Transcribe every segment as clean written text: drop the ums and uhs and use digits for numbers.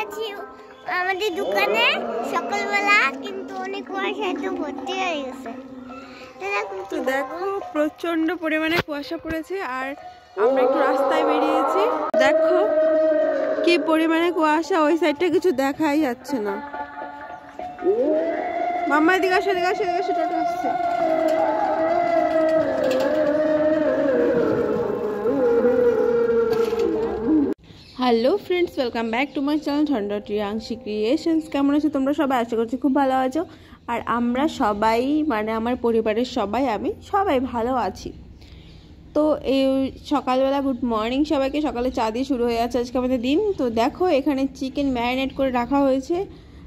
আছি আমাদের দোকানে সকালবেলা, কিন্তু অনেক কুয়াশায় তো ভর্তি হয়ে গেছে। তো দেখো প্রচন্ড পরিমাণে কুয়াশা পড়েছে, আর আমরা একটু রাস্তায় বেরিয়েছি। দেখো কি পরিমাণে কুয়াশা, ওই সাইডটা কিছু দেখাই যাচ্ছে না। মাম্মা এদিকে আসো, এদিকে আসো, এদিকে আসো, টোটো আসছে। Hello friends, welcome back to my channel ঠান্ডা টিয়াংশি ক্রিয়েশনস। কেমন আছো তোমরা সবাই? আশা করছি খুব ভালো আছো। আর আমরা সবাই, মানে আমার পরিবারের সবাই, আমি সবাই ভালো আছি। তো এই সকালবেলা গুড মর্নিং সবাইকে। সকালে চা দিয়ে শুরু হয়ে যাচ্ছে আজকে আমাদের দিন। তো দেখো এখানে চিকেন ম্যারিনেট করে রাখা হয়েছে,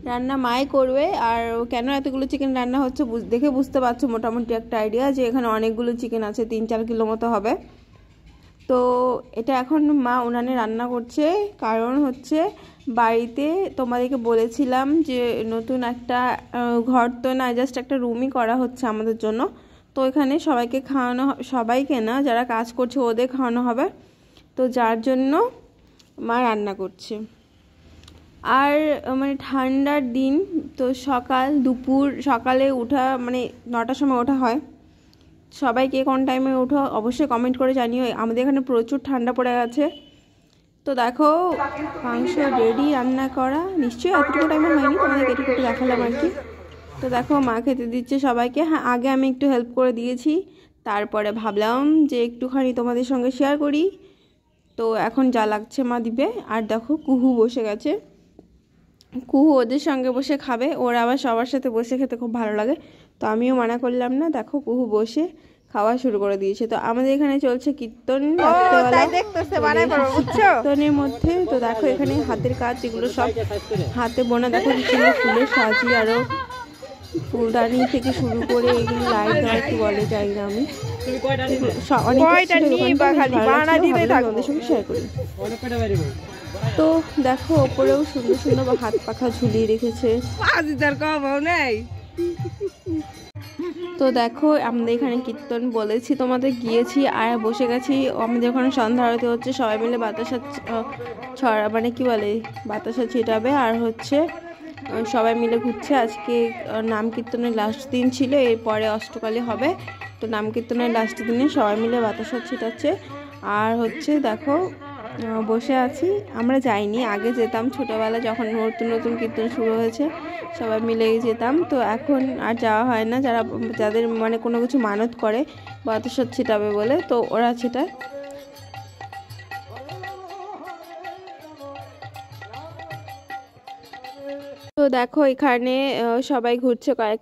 রান্না মাই করবে। আর কেন এতগুলো চিকেন রান্না হচ্ছে দেখে বুঝতে পারছো মোটামুটি একটা আইডিয়া, যে এখানে অনেকগুলো চিকেন আছে, 3-4 কিলো মতো হবে। তো এটা এখন মা উনানে রান্না করছে, কারণ হচ্ছে বাড়িতে তোমাদেরকে বলেছিলাম যে নতুন একটা ঘর তো না, জাস্ট একটা রুমই করা হচ্ছে আমাদের জন্য। তো এখানে সবাইকে খাওয়ানো, সবাইকে না, যারা কাজ করছে ওদের খাওয়ানো হবে। তো যার জন্য মা রান্না করছে। আর মানে ঠান্ডার দিন তো সকাল দুপুর, সকালে ওঠা মানে 9টার সময় ওঠা হয়। সবাইকে কোন টাইমে ওঠো অবশ্যই কমেন্ট করে জানিও। আমাদের এখানে প্রচুর ঠান্ডা পড়ে গেছে। তো দেখো মাংস রেডি, রান্না করা নিশ্চয়ই এতটুকু টাইমে হয়নি, তোমাদেরকে এটুকু দেখালাম আর কি। তো দেখো মা খেতে দিচ্ছে সবাইকে। হ্যাঁ, আগে আমি একটু হেল্প করে দিয়েছি, তারপরে ভাবলাম যে একটুখানি তোমাদের সঙ্গে শেয়ার করি। তো এখন যা লাগছে মা দিবে। আর দেখো কুহু বসে গেছে, কুহু ওদের সঙ্গে বসে খাবে। ওরা আবার সবার সাথে বসে খেতে খুব ভালো লাগে, তো আমিও মানা করলাম না। দেখো কুহু বসে খাওয়া শুরু করে দিয়েছে। তো আমাদের এখানে চলছে কীর্তন, কীর্তনের মধ্যে। তো দেখো এখানে হাতের কাজ, এগুলো সব হাতে বোনা। দেখো ফুলের সাজি, আরো ফুলদানি থেকে শুরু করে এগুলো লাইট দেওয়া, কি বলে যাই না আমি, অনেক সঙ্গে শেয়ার করি। তো দেখো ওপরেও সুন্দর সুন্দর হাত পাখা ঝুলিয়ে রেখেছে। তো দেখো আমাদের এখানে কীর্তন বলেছি তোমাদের, গিয়েছি আর বসে গেছি। আমাদের ওখানে সন্ধ্যা আরতি হচ্ছে, সবাই মিলে বাতাসা ছড়া, মানে কি বলে, বাতাসা ছিটাবে। আর হচ্ছে সবাই মিলে ঘুরছে। আজকে নাম কীর্তনের লাস্ট দিন ছিল, এরপরে অষ্টকালী হবে। তো নাম কীর্তনের লাস্ট দিনে সবাই মিলে বাতাসা ছিটাচ্ছে। আর হচ্ছে দেখো বসে আছি। আমরা যাইনি, আগে যেতাম ছোটোবেলা, যখন নতুন নতুন কীর্তন শুরু হয়েছে সবাই মিলেই যেতাম। তো এখন আর যাওয়া হয় না। যাদের মানে কোনো কিছু মানত করে বাতাসা ছিটাবে বলে, তো ওরা ছিটায়। তো দেখো এখানে সবাই ঘুরছে, কয়েক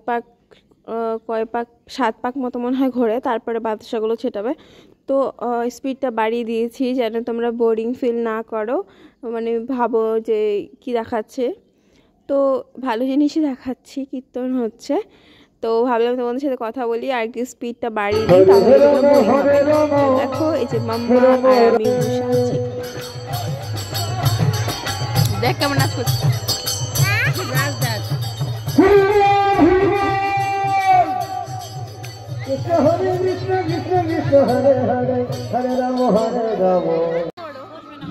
পাক 7 পাক মতো মনে হয় ঘোরে, তারপরে বাতাসাগুলো ছেটাবে। তো স্পিডটা বাড়িয়ে দিয়েছি যেন তোমরা বোরিং ফিল না করো, মানে ভাবো যে কি দেখাচ্ছে। তো ভালো জিনিসই দেখাচ্ছি, কীর্তন হচ্ছে। তো ভাবলাম তোমাদের সাথে কথা বলি আর কি, স্পিডটা বাড়িয়ে দিই, তাহলে দেখো এই যে মাম্মা আর আমি বসে আছি। দেখ কেমন নাচ করছি।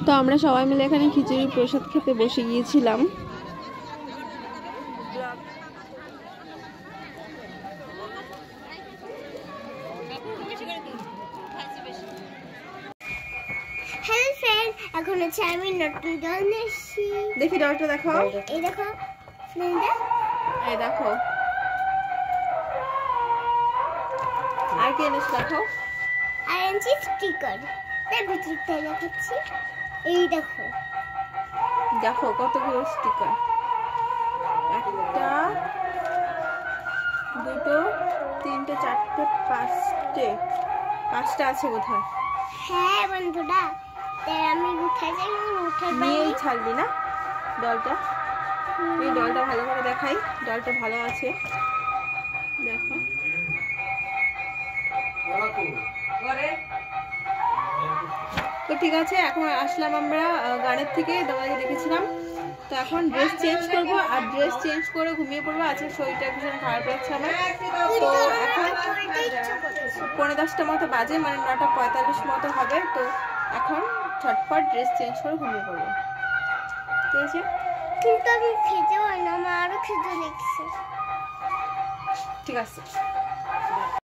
তো আমরা সবাই মিলে এখানে খিচুড়ি প্রসাদ খেতে বসে গিয়েছিলাম। হ্যালো ফ্রেন্ড, এখন হচ্ছে আমি নতুন ডল নিয়েছি। দেখি ডলটা দেখো, এই দেখো ফ্রেন্ড, এই দেখো। আর কি এনেছি দেখো, আর এনেছি স্টিকার। তার ভিতরটা দেখাচ্ছি, এই দেখো, দেখো কতগুলো স্টিকার। 1টা 2টো 3টে 4টে 5টে আছে বোধহয়। হ্যাঁ বন্ধুরা, আমি উঠাই যাই, নিয়েই ছাড়বি না ডলটা। এই ডলটা ভালো করে দেখাই, ডলটা ভালো আছে দেখো। তো ঠিক আছে, এখন আসলাম আমরা গানের থেকে, তোমাকে দেখেছিলাম। তো এখন ড্রেস চেঞ্জ করবো, আর ড্রেস চেঞ্জ করে ঘুমিয়ে পড়বো। আজকে শরীরটা ভীষণ খারাপ লাগছে আমার। তো এখন 9:45 মতো বাজে, মানে 9:45 মতো হবে। তো এখন ঝটপট ড্রেস চেঞ্জ করে ঘুমিয়ে পড়বো, ঠিক আছে? কিন্তু আমি খেতে পারি না, আমার আরো খেতে লেগেছে। ঠিক আছে।